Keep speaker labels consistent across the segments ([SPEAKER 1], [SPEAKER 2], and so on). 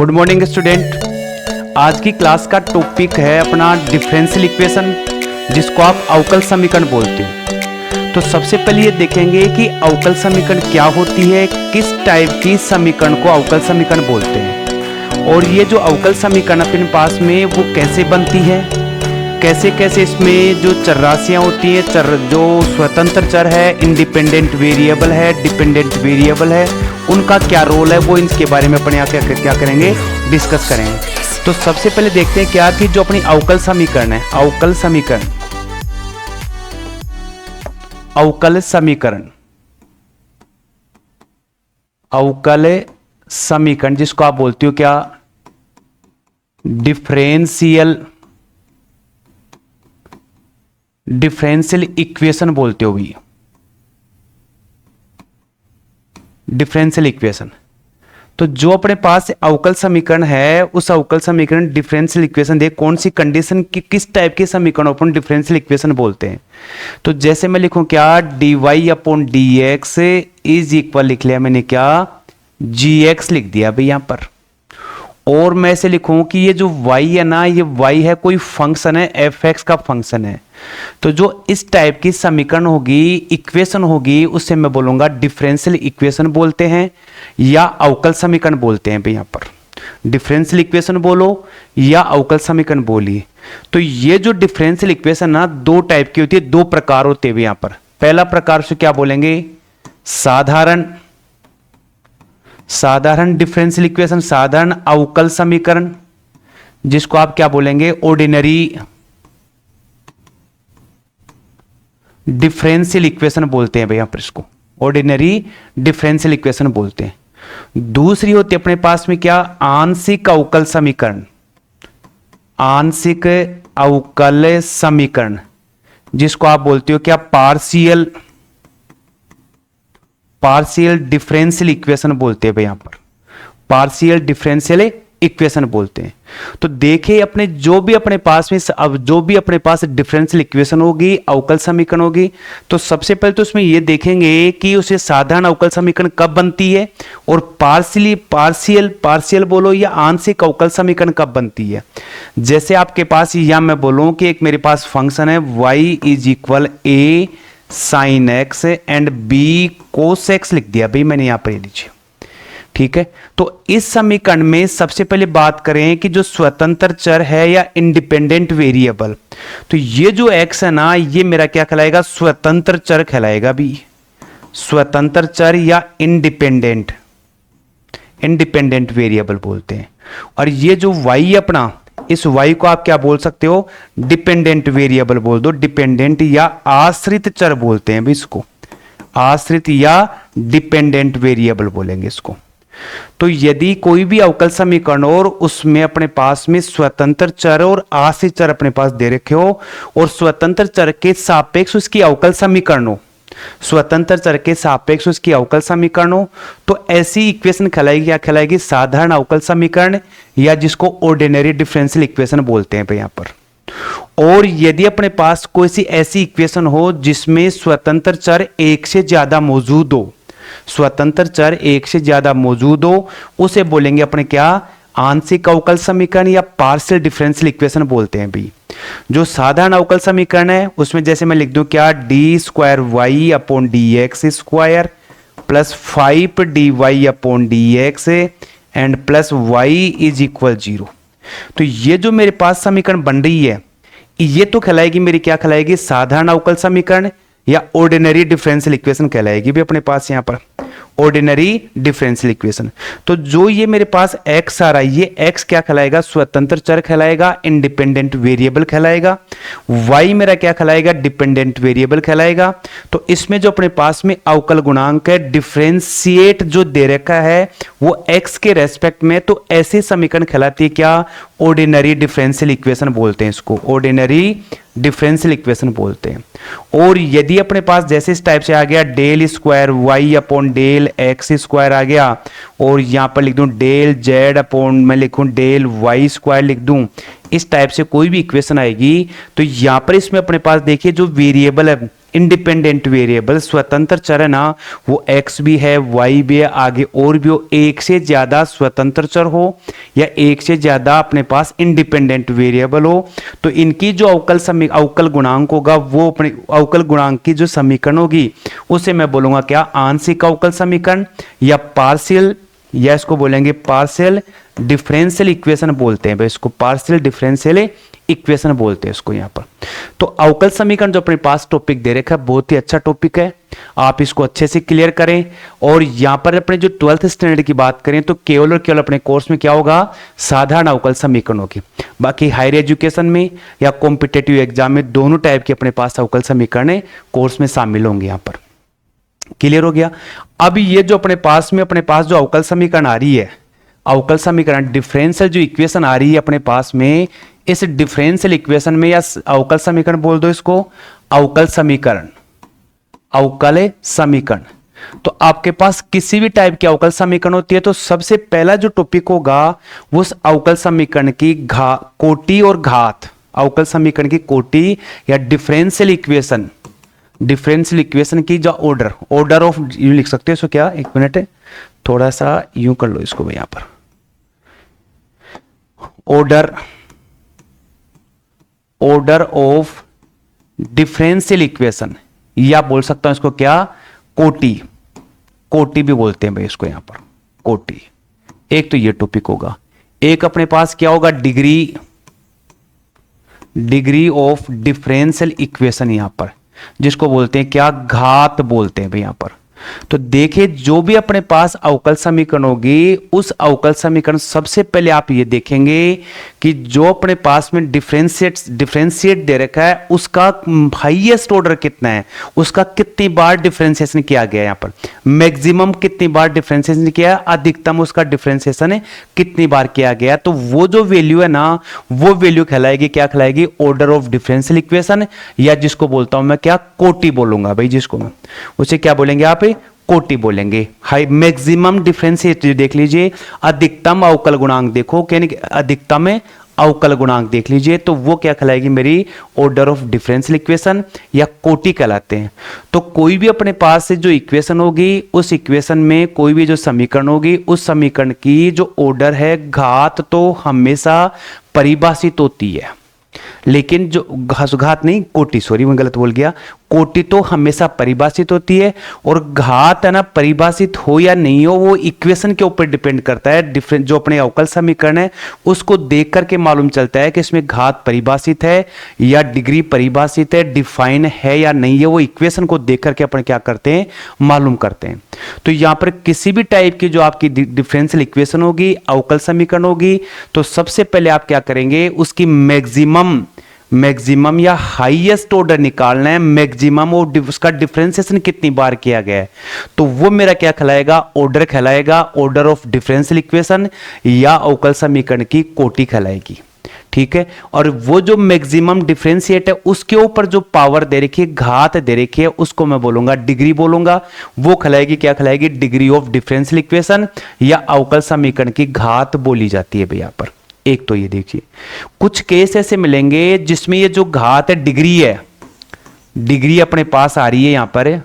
[SPEAKER 1] Good morning student. आज की class का टॉपिक है अपना डिफरेंशियल इक्वेशन, जिसको आप अवकल समीकरण बोलते हैं। तो सबसे पहले ये देखेंगे कि अवकल समीकरण क्या होती है, किस टाइप की समीकरण को अवकल समीकरण बोलते हैं, और ये जो अवकल समीकरण अपने पास में वो कैसे बनती है, कैसे कैसे इसमें जो चर राशियाँ होती हैं, जो स्वतंत्र चर है, इंडिपेंडेंट वेरिएबल है, डिपेंडेंट वेरिएबल है, उनका क्या रोल है, वो इनके बारे में अपने यहाँ क्या करेंगे, डिस्कस करेंगे। तो सबसे पहले देखते हैं क्या कि जो अपनी अवकल समीकरण है, अवकल समीकरण अवकल समीकरण जिसको आप बोलते हो क्या, डिफरेंशियल इक्वेशन बोलते हो भी, डिफरेंशियल इक्वेशन। तो जो अपने पास अवकल समीकरण है, उस अवकल समीकरण डिफरेंशियल इक्वेशन देख कौन सी कंडीशन की, किस टाइप के समीकरण अपन डिफरेंशियल इक्वेशन बोलते हैं। तो जैसे मैं लिखूं क्या, dy upon dx is equal, लिख लिया मैंने क्या, gx लिख दिया भाई यहां पर। और मैं ऐसे लिखूं कि ये जो y है ना, ये y है कोई फंक्शन है, fx का फंक्शन है। तो जो इस टाइप की समीकरण होगी, इक्वेशन होगी, उससे मैं बोलूंगा डिफरेंशियल इक्वेशन बोलते हैं या अवकल समीकरण बोलते हैं भाई। यहां पर डिफरेंशियल इक्वेशन बोलो या अवकल समीकरण बोलिए। तो ये जो डिफरेंशियल इक्वेशन ना दो टाइप की होती है, दो प्रकार होते हैं यहां पर। पहला प्रकार से क्या बोलेंगे, साधारण डिफरेंशियल इक्वेशन, साधारण अवकल समीकरण, जिसको आप क्या बोलेंगे, ऑर्डिनरी डिफरेंशियल इक्वेशन बोलते हैं भाई यहां पर, इसको ऑर्डिनरी डिफरेंशियल इक्वेशन बोलते हैं। दूसरी होती है अपने पास में क्या, आंशिक अवकल समीकरण, आंशिक अवकल समीकरण, जिसको आप बोलते हो क्या, पार्शियल डिफरेंशियल इक्वेशन बोलते हैं भाई यहां पर, पार्शियल डिफरेंशियल इक्वेशन बोलते हैं। तो देखिए अपने जो भी अपने पास में अब जो भी अपने पास डिफरेंशियल इक्वेशन होगी, अवकल समीकरण होगी, तो सबसे पहले तो उसमें ये देखेंगे कि उसे साधारण अवकल समीकरण कब बनती है, और पार्शियल बोलो या आंशिक अवकल समीकरण कब बनती है। जैसे आपके पास या मैं बोलूं कि एक मेरे पास फंक्शन है y is equal a sine x and b cos x लिख दिया भाई मैंने यहां पर, लीजिए ठीक है। तो इस समीकरण में सबसे पहले बात करें कि जो स्वतंत्र चर है या इंडिपेंडेंट वेरिएबल, तो ये जो x है ना, ये मेरा क्या कहलाएगा, स्वतंत्र चर कहलाएगा भी, स्वतंत्र चर या इंडिपेंडेंट वेरिएबल बोलते हैं। और ये जो y अपना, इस y को आप क्या बोल सकते हो, डिपेंडेंट वेरिएबल बोल दो, डिपेंडेंट या आश्रित चर बोलते हैं भी इसको, आश्रित या डिपेंडेंट वेरिएबल बोलेंगे इसको। तो यदि कोई भी अवकल समीकरण और उसमें अपने पास में स्वतंत्र चर और आश्रित चर अपने पास दे रखे हो, और स्वतंत्र चर के सापेक्ष उसकी अवकल समीकरण हो, स्वतंत्र चर के सापेक्ष उसकी अवकल समीकरण हो, तो ऐसी इक्वेशन कहलाएगी, क्या कहलाएगी, साधारण अवकल समीकरण, या जिसको ऑर्डिनरी डिफरेंशियल इक्वेशन बोलते हैं यहां पर। और यदि अपने पास कोई सी ऐसी इक्वेशन हो जिसमें स्वतंत्र चर एक से ज्यादा मौजूद हो, स्वतंत्र चर एक से ज्यादा मौजूद हो, उसे बोलेंगे अपने क्या, आंशिक अवकल समीकरण या पार्शियल डिफरेंशियल इक्वेशन बोलते हैं भी। जो साधारण अवकल समीकरण है उसमें जैसे मैं लिख दूं क्या, D square Y upon D X square plus 5dy upon D X and plus Y is equal 0। तो ये जो मेरे पास समीकरण बन रही है, ये तो कहलाएगी मेरी, क्या कहलाएगी, साधारण अवकल समीकरण या ऑर्डिनरी डिफरेंशियल इक्वेशन कहलाएगी भी अपने पास यहां पर, ऑर्डिनरी डिफरेंशियल इक्वेशन। तो जो ये मेरे पास x आ रहा है, ये x क्या कहलाएगा, स्वतंत्र चर कहलाएगा, इंडिपेंडेंट वेरिएबल कहलाएगा। y मेरा क्या कहलाएगा, डिपेंडेंट वेरिएबल कहलाएगा। तो इसमें जो अपने पास में अवकल गुणांक है, डिफरेंशिएट जो दे रखा है वो x के रेस्पेक्ट में, तो ऐसे समीकरण कहलाती है क्या, ऑर्डिनरी डिफरेंशियल इक्वेशन बोलते हैं इसको, ऑर्डिनरी डिफरेंशियल इक्वेशन बोलते हैं। और यदि अपने पास जैसे इस टाइप से आ गया, del square y upon del x square आ गया, और यहां पर लिख दूं डेल z अपॉन, मैं लिखूं डेल y स्क्वायर लिख दूं, इस टाइप से कोई भी इक्वेशन आएगी, तो यहां पर इसमें अपने पास देखिए जो वेरिएबल है इंडिपेंडेंट वेरिएबल स्वतंत्र चर है ना, वो x भी है, y भी है, आगे और भी हो, एक से ज्यादा स्वतंत्र चर हो या एक से ज्यादा अपने पास इंडिपेंडेंट वेरिएबल हो, तो इनकी जो अवकल गुणांक होगा वो अपने अवकल गुणांक की जो समीकरण होगी उसे मैं बोलूंगा क्या, आंशिक अवकल समीकरण या पार्शियल, या इसको बोलेंगे पार्शियल डिफरेंशियल इक्वेशन बोलते हैं भाई, इसको पार्शियल डिफरेंशियल इक्वेशन बोलते हैं इसको यहाँ पर। तो अवकल समीकरण जो अपने पास टॉपिक दे रखा है बहुत ही अच्छा टॉपिक है, आप इसको अच्छे से क्लियर करें। और यहाँ पर अपने जो 12th स्टैंडर्ड की बात करें तो केवल और केवल अपने कोर्स में क्या होगा, साधारण अवकल समीकरण होगी। बाकी हायर एजुकेशन में या कॉम्पिटेटिव एग्जाम में दोनों टाइप के अपने पास अवकल समीकरण कोर्स में शामिल होंगे। यहाँ पर क्लियर हो गया। अब ये जो अपने पास जो अवकल समीकरण आ रही है, अवकल समीकरण डिफरेंशियल जो इक्वेशन आ रही है अपने पास में, इस डिफरेंशियल इक्वेशन में या अवकल समीकरण बोल दो इसको, अवकल समीकरण, अवकल समीकरण। तो आपके पास किसी भी टाइप की अवकल समीकरण होती है तो सबसे पहला जो टॉपिक होगा वो उस अवकल समीकरण की कोटि और घात, अवकल समीकरण की कोटि या डिफरेंशियल इक्वेशन की जो ऑर्डर ऑफ, यूं लिख सकते हो इसको क्या, एक मिनट है, थोड़ा सा यूं कर लो इसको भाई, यहां पर ऑर्डर ऑफ डिफरेंशियल इक्वेशन, या बोल सकता हूं इसको क्या, कोटि भी बोलते हैं भाई इसको यहां पर, कोटि। एक तो ये टॉपिक होगा, एक अपने पास क्या होगा, डिग्री ऑफ डिफरेंशियल इक्वेशन, यहां पर जिसको बोलते हैं क्या, घात बोलते हैं भाई यहां पर। तो देखिए जो भी अपने पास अवकल समीकरण होगी उस अवकल समीकरण सबसे पहले आप ये देखेंगे कि जो अपने पास में डिफरेंशिएट दे रखा है उसका हाईएस्ट ऑर्डर कितना है, उसका कितनी बार डिफरेंशिएशन किया गया है, यहां पर मैक्सिमम कितनी बार डिफरेंशिएशन किया, अधिकतम उसका डिफरेंशिएशन कितनी बार किया गया। तो वो जो वैल्यू है ना, वो वैल्यू कहलाएगी क्या, कहलाएगी ऑर्डर ऑफ डिफरेंशियल इक्वेशन, या जिसको बोलता हूं मैं क्या, कोटि बोलूंगा भाई, जिसको मैं उसे क्या बोलेंगे आप, कोटि बोलेंगे। हाई मैक्सिमम डिफरेंशिएट देख लीजिए, अधिकतम अवकल गुणांक देखो, यानी अधिकतम अवकल गुणांक देख लीजिए, तो वो क्या कहलाएगी मेरी, ऑर्डर ऑफ डिफरेंशियल इक्वेशन या कोटि कहलाते हैं। तो कोई भी अपने पास से जो इक्वेशन होगी उस इक्वेशन में कोई भी जो समीकरण होगी उस समीकरण की जो ऑर्डर है, घात तो हमेशा परिभाषित होती है, लेकिन जो घात नहीं, कोटि, सॉरी मैं गलत बोल गया, कोटि तो हमेशा परिभाषित होती है, और घात है ना, परिभाषित हो या नहीं हो वो इक्वेशन के ऊपर डिपेंड करता है। डिफरेंट जो अपने अवकल समीकरण है उसको देख करके मालूम चलता है कि इसमें घात परिभाषित है या डिग्री परिभाषित है, डिफाइन है या नहीं है, वो इक्वेशन को देख करके अपन क्या करते हैं, मालूम करते हैं। तो यहां पर किसी भी टाइप की जो आपकी डिफरेंशियल इक्वेशन होगी, अवकल समीकरण होगी, तो सबसे पहले आप क्या करेंगे, उसकी मैक्सिमम या हाईएस्ट ऑर्डर निकालना है, मैक्सिमम और उसका डिफरेंशिएशन कितनी बार किया गया है, तो वो मेरा क्या कहलाएगा, ऑर्डर कहलाएगा, ऑर्डर ऑफ डिफरेंशियल इक्वेशन या अवकल समीकरण की कोटि कहलाएगी। ठीक है। और वो जो मैक्सिमम डिफरेंशिएट है उसके ऊपर जो पावर दे रखी है, घात दे रखी है, उसको मैं बोलूंगा डिग्री बोलूंगा। वो कहलाएगी क्या कहलाएगी, डिग्री ऑफ डिफरेंशियल इक्वेशन या अवकल समीकरण की घात बोली जाती है भैया पर। एक तो ये देखिए कुछ केस ऐसे मिलेंगे जिसमें ये जो घात है डिग्री अपने पास आ रही है यहां पर,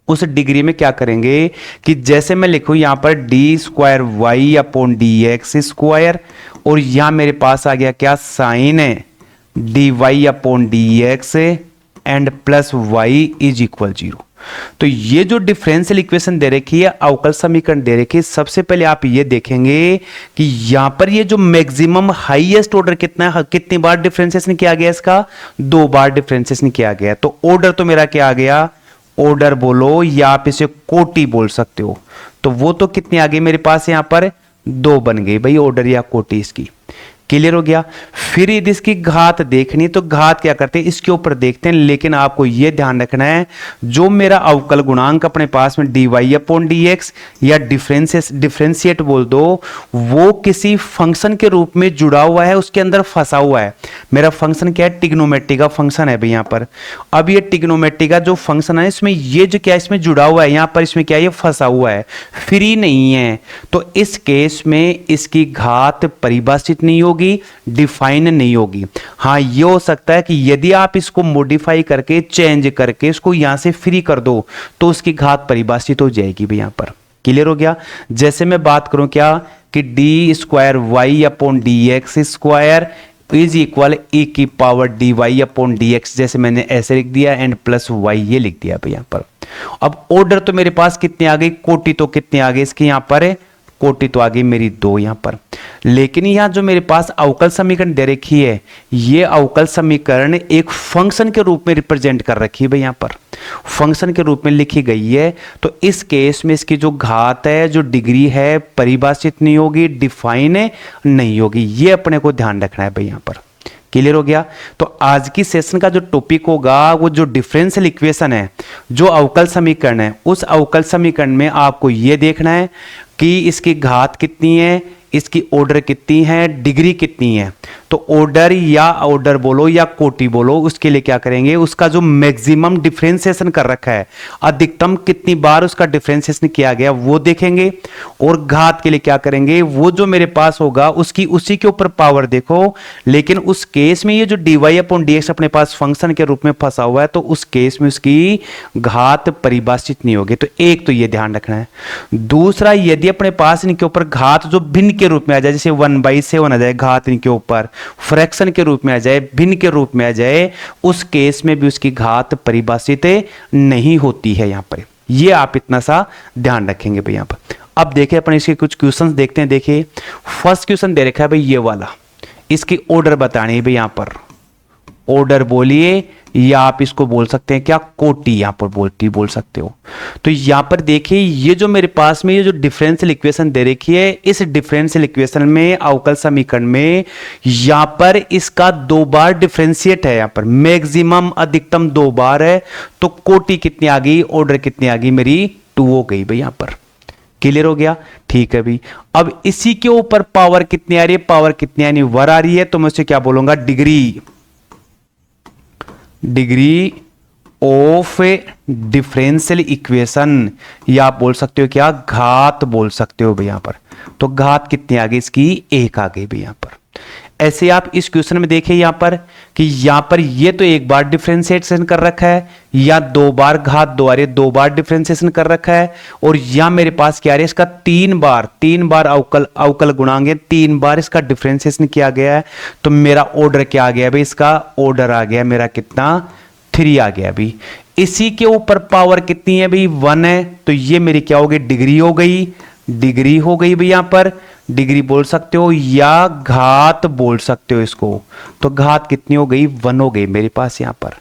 [SPEAKER 1] उस डिग्री में क्या करेंगे कि जैसे मैं लिखूं यहां पर D square Y upon D X square, और यहां मेरे पास आ गया क्या, साइन है D Y upon D X and plus Y is equal 0। तो ये जो डिफरेंशियल इक्वेशन दे रखी है, अवकल समीकरण दे रखी है, सबसे पहले आप ये देखेंगे कि यहां पर ये जो मैक्सिमम हाईएस्ट ऑर्डर कितना है, कितनी बार डिफरेंशिएशन किया गया, इसका 2 बार डिफरेंशिएशन किया गया। तो ऑर्डर तो मेरा क्या आ गया, ऑर्डर बोलो या आप इसे कोटि बोल सकते हो। तो वो तो कितनी आ गई मेरे पास, यहां पर 2 बन गई भाई ऑर्डर या कोटि इसकी। क्लियर हो गया। फिर यदि इसकी घात देखनी तो घात क्या करते हैं, इसके ऊपर देखते हैं, लेकिन आपको यह ध्यान रखना है जो मेरा अवकल गुणांक अपने पास में D Y upon D X या डिफरेंशिएट बोल दो, वो किसी फंक्शन के रूप में जुड़ा हुआ है, उसके अंदर फंसा हुआ है। मेरा फंक्शन क्या है, ट्रिग्नोमेट्री का फंक्शन है भाई यहाँ पर। अब ये ट्रिग्नोमेट्री का जो फंक्शन है इसमें ये जो क्या इसमें जुड़ा हुआ है, यहाँ पर इसमें क्या ये फंसा हुआ है, फ्री नहीं है। तो इस केस में इसकी घात परिभाषित नहीं होगी, होगी, डिफाइन नहीं होगी। हाँ ये हो सकता है कि यदि आप इसको मॉडिफाई करके चेंज करके इसको यहां से फ्री कर दो तो उसकी घात परिभाषित हो जाएगी भाई। यहां पर क्लियर हो गया। जैसे मैं बात करूं क्या कि D square Y upon D X square is equal E की power D Y upon D X, जैसे मैंने ऐसे लिख दिया एंड प्लस वाई ये लिख दिया भाई। यहां पर अब ऑर्डर तो मेरे पास कितने आ गई, कोटि तो कितने आ गए इसके, यहां पर कोटि तो आ गई मेरी 2 यहां पर। लेकिन यहां जो मेरे पास अवकल समीकरण दे रखी है, ये अवकल समीकरण एक फंक्शन के रूप में रिप्रेजेंट कर रखी है भाई। यहां पर फंक्शन के रूप में लिखी गई है, तो इस केस में इसकी जो घात है, जो डिग्री है, परिभाषित नहीं होगी, डिफाइन नहीं होगी। ये अपने को ध्यान रखना है भाई। यहां पर क्लियर हो गया। तो आज की सेशन का जो टॉपिक होगा वो जो डिफरेंशियल इक्वेशन है, जो अवकल समीकरण है, उस अवकल समीकरण में आपको ये देखना है कि इसकी घात कितनी है, इसकी ऑर्डर कितनी है, डिग्री कितनी है। तो ऑर्डर या ऑर्डर बोलो या कोटि बोलो, उसके लिए क्या करेंगे, उसका जो मैक्सिमम डिफरेंशिएशन कर रखा है, अधिकतम कितनी बार उसका डिफरेंशिएशन किया गया वो देखेंगे। और घात के लिए क्या करेंगे, वो जो मेरे पास होगा उसकी उसी के ऊपर पावर देखो। लेकिन उस केस में ये जो dy अपॉन dx अपने पास फंक्शन के रूप में फंसा हुआ है, तो उस केस में उसकी घात परिभाषित नहीं होगी। तो एक तो ये ध्यान रखना है। दूसरा, यदि अपने पास इनके ऊपर घात जो भिन्न के रूप में आ जाए, जैसे 1/7 आ जाए घात इनके ऊपर, फ्रैक्शन के रूप में आ जाए, भिन्न के रूप में आ जाए, उस केस में भी उसकी घात परिभाषित नहीं होती है। यहां पर ये आप इतना सा ध्यान रखेंगे भाई। यहां पर अब देखिए अपन इसके कुछ क्वेश्चंस देखते हैं। देखिए फर्स्ट क्वेश्चन दे रखा है भाई ये वाला, इसकी ऑर्डर बतानी है भाई। यहां पर ऑर्डर बोलिए या आप इसको बोल सकते हैं क्या, कोटि यहां पर बोल सकते हो। तो यहां पर देखिए ये जो मेरे पास में ये जो डिफरेंशियल इक्वेशन दे रखी है, इस डिफरेंशियल इक्वेशन में अवकल समीकरण में यहां पर इसका 2 बार डिफरेंशिएट है। यहां पर मैक्सिमम अधिकतम 2 बार है। तो कोटि कितनी आ गई, ऑर्डर कितनी आ गई मेरी 2 हो गई भाई। यहां पर क्लियर हो गया, ठीक है भी। अब इसी के ऊपर पावर कितनी आ रही है, पावर कितनी यानी वर आ रही है, तो मैं उसे क्या बोलूंगा, डिग्री ऑफ डिफरेंशियल इक्वेशन, या आप बोल सकते हो क्या, घात बोल सकते हो भाई। यहां पर तो घात कितनी आ गई इसकी, 1 आ गई भाई। यहां पर ऐसे आप इस क्वेश्चन में देखिए यहां पर कि यहां पर ये तो 1 बार डिफरेंशिएशन कर रखा है, या 2 बार घात 2 आ रही है, 2 बार डिफरेंशिएशन कर रखा है। और यहां मेरे पास क्या आ रही है, इसका 3 बार अवकल गुणांक है, 3 बार इसका डिफरेंशिएशन किया गया है। तो मेरा ऑर्डर क्या आ गया भाई, इसका ऑर्डर आ गया मेरा कितना, 3 आ गया भाई। इसी के ऊपर पावर कितनी है भाई, 1 है। तो ये मेरी क्या हो गई, डिग्री हो गई भाई। यहां पर डिग्री बोल सकते हो या घात बोल सकते हो इसको। तो घात कितनी हो गई, 1 हो गई मेरे पास यहां पर।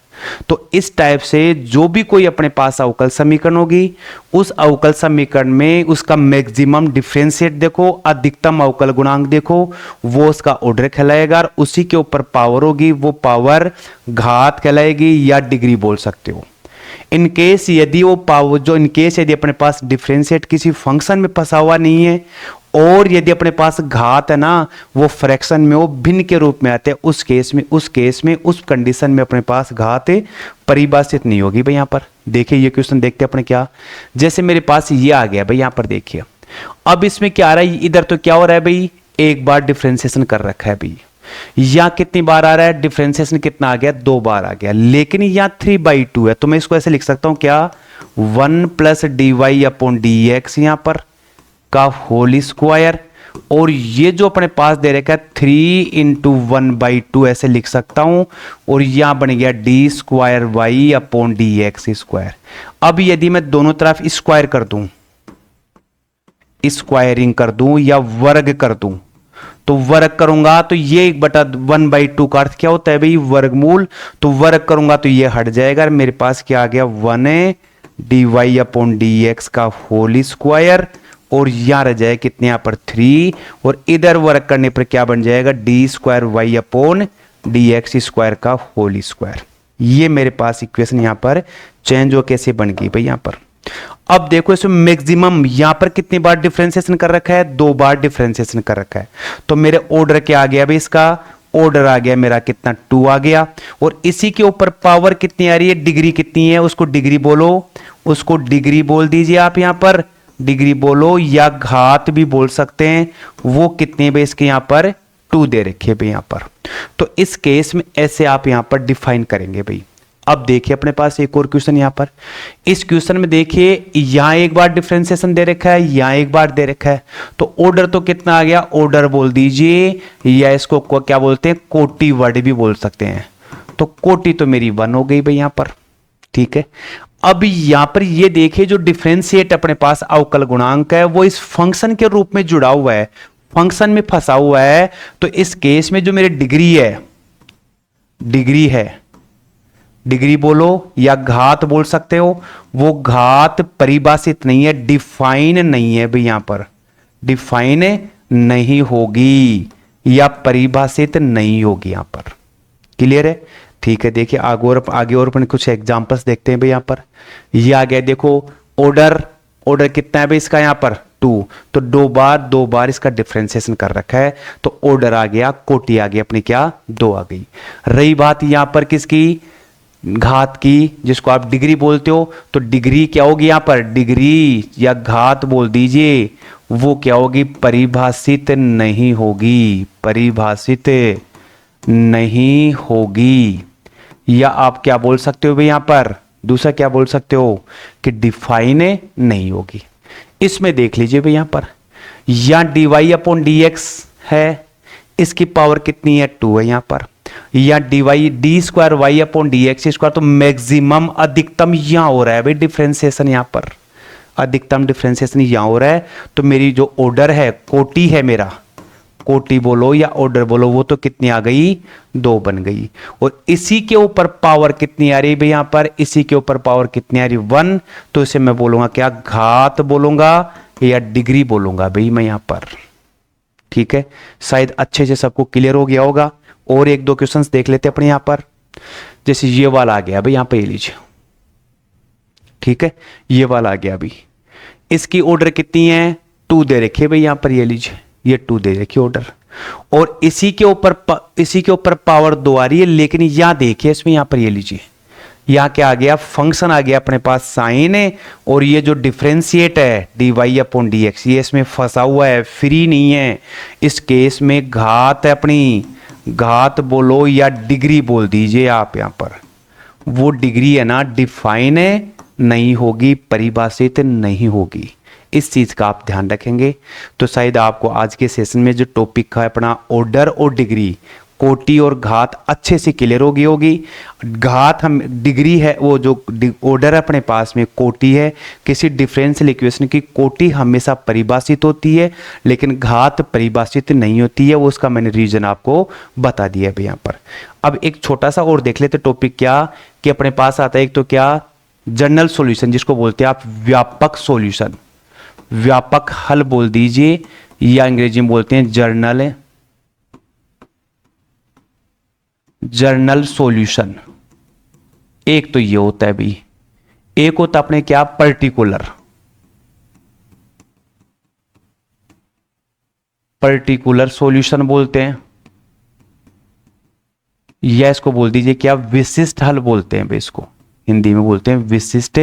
[SPEAKER 1] तो इस टाइप से जो भी कोई अपने पास अवकल समीकरण होगी, उस अवकल समीकरण में उसका मैक्सिमम डिफरेंशिएट देखो, अधिकतम अवकल गुणांक देखो, वो उसका ऑर्डर कहलाएगा। और उसी के ऊपर पावर होगी, वो पावर घात कहलाएगी या डिग्री बोल सकते हो। इनकेस यदि वो पावर जो इनकेस यदि अपने पास डिफरेंशिएट किसी फंक्शन में फंसा हुआ नहीं है, और यदि अपने पास घात है ना, वो फ्रैक्शन में, वो भिन्न के रूप में आते हैं, उस केस में उस कंडीशन में अपने पास घात परिभाषित नहीं होगी भाई। यहां पर देखिए ये क्वेश्चन देखते हैं अपने क्या, जैसे मेरे पास ये आ गया भाई। यहां पर देखिए अब इसमें क्या आ रहा है, इधर तो क्या हो रहा है भाई, 1 बार डिफरेंशिएशन कर रखा है भाई। यहां कितनी बार आ रहा है, डिफरेंशिएशन कितना आ गया, 2 बार आ गया। लेकिन यहां 3/2 है, तो मैं इसको ऐसे लिख सकता हूं क्या, 1 + dy अपॉन dx यहां पर का होल स्क्वायर। और ये जो अपने पास दे रखा है 3 × 1/2 ऐसे लिख सकता हूं। और यहां बन गया d² y अपॉन dx²। अब यदि मैं दोनों तरफ स्क्वायर कर दूं, स्क्वायरिंग कर दूं या वर्ग कर दूं, तो वर्ग करूंगा तो ये 1/2 का अर्थ क्या होता है भाई, वर्गमूल। तो वर्ग करूंगा तो ये हट जाएगा, मेरे पास क्या आ गया, 1 dy अपॉन dx का होल स्क्वायर। और यहां रह जाए कितने, यहां पर 3, और इधर वर्ग करने पर क्या बन जाएगा, d² y अपॉन dx² का होल स्क्वायर। ये मेरे पास इक्वेशन यहां पर चेंज हो कैसे बन गई भाई। यहां पर अब देखो इसमें मैक्सिमम यहां पर कितनी बार डिफरेंशिएशन कर रखा है, 2 बार डिफरेंशिएशन कर रखा है। तो मेरे ऑर्डर क्या आ गया भाई, इसका ऑर्डर आ गया मेरा कितना, 2 आ गया। और इसी के ऊपर पावर कितनी आ रही है, डिग्री कितनी है, उसको डिग्री बोलो, उसको डिग्री बोल दीजिए आप। यहां पर डिग्री बोलो या घात भी बोल सकते हैं। वो कितने भाई इसके यहां पर टू दे रखी है भाई यहाँ पर। तो इस केस में ऐसे आप यहाँ पर डिफाइन करेंगे भाई। अब देखिए अपने पास एक और क्वेश्चन यहाँ पर, इस क्वेश्चन में देखिए यहां एक बार डिफरेंशिएशन दे रखा है, यहां एक बार दे रखा है, तो ऑर्डर तो कितना आ गया, ऑर्डर बोल दीजिए, या इसको क्या बोलते हैं, कोटि वर्ड भी बोल सकते हैं। तो कोटि तो मेरी 1 हो गई भाई यहां पर, ठीक है। अब यहां पर ये देखिए जो डिफरेंशिएट अपने पास अवकल गुणांक है वो इस फंक्शन के रूप में जुड़ा हुआ है, फंक्शन में फंसा हुआ है। तो इस केस में जो मेरे डिग्री है, डिग्री बोलो या घात बोल सकते हो, वो घात परिभाषित नहीं है, डिफाइन नहीं है भाई यहां पर, डिफाइन नहीं होगी या परिभाषित नहीं होगी यहां पर। क्लियर है, ठीक है। देखिए आगे और अपन कुछ एग्जांपल्स देखते हैं भाई यहां पर। ये आ गया देखो ऑर्डर कितना है भाई इसका यहाँ पर 2, तो दो बार इसका डिफरेंशिएशन कर रखा है, तो ऑर्डर आ गया, कोटि आ गई अपनी क्या 2 आ गई। रही बात यहां पर किसकी, घात की, जिसको आप डिग्री बोलते हो, तो डिग्री क्या होगी यहां पर, डिग्री या घात बोल दीजिए, वो क्या होगी, परिभाषित नहीं होगी, परिभाषित नहीं होगी। या आप क्या बोल सकते हो भाई यहां पर, दूसरा क्या बोल सकते हो कि डिफाइन नहीं होगी। इसमें देख लीजिए भाई यहां पर, या dy अपॉन dx है, इसकी पावर कितनी है 2 है यहां पर, या D square Y upon D X square, तो मैक्सिमम अधिकतम यहां हो रहा है भाई डिफरेंशिएशन, यहां पर अधिकतम डिफरेंशिएशन यहां हो रहा है। तो मेरी जो ऑर्डर है, कोटि है मेरा, कोटि बोलो या ऑर्डर बोलो, वो तो कितनी आ गई 2 बन गई। और इसी के ऊपर पावर कितनी आ रही भाई यहां पर, इसी के ऊपर पावर कितनी आ रही 1, तो इसे मैं बोलूंगा क्या, घात बोलूंगा या डिग्री बोलूंगा भाई मैं यहां पर, ठीक है। शायद अच्छे से सबको क्लियर हो गया होगा। और एक दो क्वेश्चंस देख लेते हैं अपने यहां पर, जैसे ये वाला आ गया भाई यहां पे, ये लीजिए, ठीक है, ये वाला आ गया अभी, इसकी ऑर्डर कितनी है 2 दे रखी है भाई यहां पर, ये लीजिए, ये 2 दे रखी ऑर्डर, और इसी के ऊपर पावर 2 आ रही है। लेकिन यहां देखिए इसमें यहां पर, ये लीजिए, यहां क्या आ गया, फंक्शन आ गया अपने पास साइन है, और ये जो डिफरेंशिएट है dy अपॉन dx, ये इसमें फंसा हुआ है, फ्री नहीं है। इस केस में घात है अपनी, घात बोलो या डिग्री बोल दीजिए आप यहां पर, वो डिग्री है ना डिफाइन नहीं होगी, परिभाषित नहीं होगी। इस चीज का आप ध्यान रखेंगे। तो शायद आपको आज के सेशन में जो टॉपिक है अपना ऑर्डर और डिग्री, कोटि और घात अच्छे से क्लियर होगी। घात हम डिग्री है, वो जो ऑर्डर अपने पास में कोटि है, किसी डिफरेंशियल इक्वेशन की कोटि हमेशा परिभाषित होती है, लेकिन घात परिभाषित नहीं होती है। वो उसका मैंने रीजन आपको बता दिया है यहाँ पर। अब एक छोटा सा और देख लेते टॉपिक, क्या कि अपने पास आता है एक तो क्या, जनरल सॉल्यूशन, जिसको बोलते हैं आप व्यापक सॉल्यूशन, व्यापक हल बोल दीजिए, या अंग्रेजी में बोलते हैं जर्नल सॉल्यूशन। एक तो ये होता है भाई, एक होता अपने क्या पर्टिकुलर सॉल्यूशन बोलते हैं, या इसको बोल दीजिए क्या विशिष्ट हल बोलते हैं भाई, इसको हिंदी में बोलते हैं विशिष्ट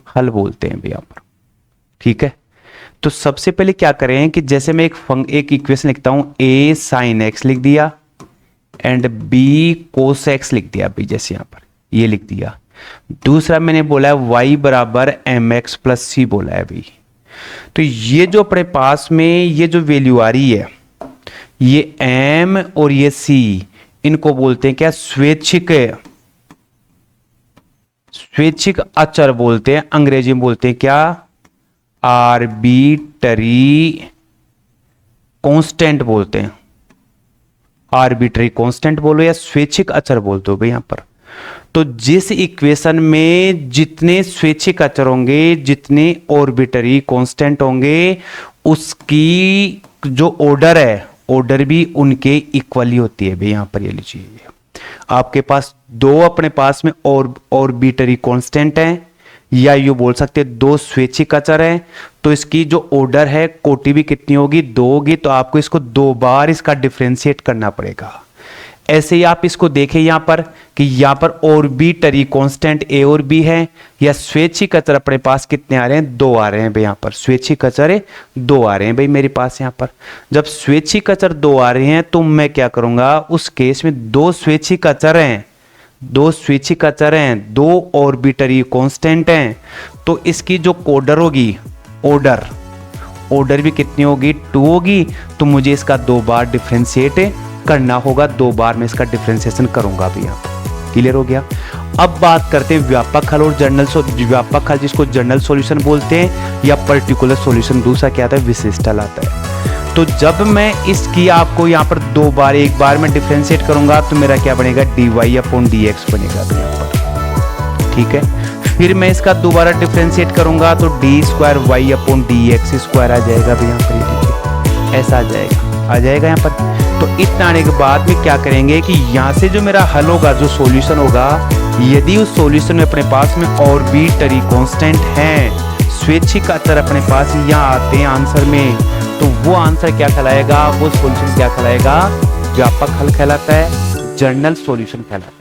[SPEAKER 1] हल बोलते हैं भाई यहां पर, ठीक है। तो सबसे पहले क्या करें कि जैसे मैं एक इक्वेशन लिखता हूं, a sin x लिख दिया एंड b cos x लिख दिया भाई, जैसे यहां पर ये लिख दिया। दूसरा मैंने बोला है y बराबर mx प्लस c बोला है भाई। तो ये जो अपने पास में ये जो वैल्यू आ रही है, ये m और ये c, इनको बोलते हैं क्या, स्वैच्छिक अचर बोलते हैं, अंग्रेजी में बोलते हैं क्या, आर्बिटरी कांस्टेंट बोलते हैं, आर्बिटरी कांस्टेंट बोलो या स्वैच्छिक अचर बोलते हो भाई यहां पर। तो जिस इक्वेशन में जितने स्वैच्छिक अचर होंगे, जितने आर्बिटरी कांस्टेंट होंगे, उसकी जो ऑर्डर है, ऑर्डर भी उनके इक्वली होती है भाई यहां पर। ये लीजिए, आपके पास दो अपने पास में आर्बिटरी कांस्टेंट हैं, या यू बोल सकते हैं दो स्वैच्छिक अचर हैं, तो इसकी जो ऑर्डर है कोटि भी कितनी होगी, 2 होगी। तो आपको इसको 2 बार इसका डिफरेंशिएट करना पड़ेगा। ऐसे ही आप इसको देखें यहाँ पर कि यहाँ पर ऑर्बिटरी कांस्टेंट ए और बी है, या स्वैच्छिक अचर अपने पास कितने आ रहे हैं, 2 आ रहे हैं भाई। यहाँ पर स्वैच्छिक अचर 2 आ रहे हैं भाई मेरे पास। यहाँ पर जब स्वैच्छिक अचर 2 आ रहे हैं तो मैं क्या करूंगा, उस केस में 2 स्वैच्छिक अचर हैं, 2 स्वैच्छिक अचर हैं, 2 ऑर्बिटरी कांस्टेंट हैं, तो इसकी जो ऑर्डर होगी, ऑर्डर भी कितनी होगी, 2 होगी। तो मुझे इसका 2 बार डिफरेंशिएट करना होगा, 2 बार मैं इसका डिफरेंशिएशन करूंगा भी। यहाँ क्लियर हो गया। अब बात करते हैं व्यापक हल और जनरल। व्यापक हल जिसको जनरल सॉल्यूशन बोलते हैं, या पर्टिकुलर सॉल्यूशन दूसरा क्या आता है, विशिष्ट हल आता है। तो जब मैं इसकी आपको यहाँ पर 2 बार, एक बार में डिफरेंशिएट करूंगा तो मेरा क्या बनेगा, dy/dx बनेगा यहाँ पर, ठीक है। फिर मैं इसका दोबारा डिफरेंशिएट करूंगा तो d²y/dx² आ जाएगा भी यहाँ पर, ऐसा आ जाएगा यहाँ पर। तो इतना आने के बाद में क्या करेंगे कि यहाँ से जो मेरा हल होगा, जो सॉल्यूशन होगा, यदि उस सॉल्यूशन में अपने पास में ऑर्बिटरी कांस्टेंट हैं, स्वैच्छिक अचर अपने पास यहाँ आते हैं आंसर में, तो वो आंसर क्या कहलाएगा, वो सॉल्यूशन क्या कहलाएगा, व्यापक हल कहलाता है, जनरल सॉल्यूशन कहलाता है।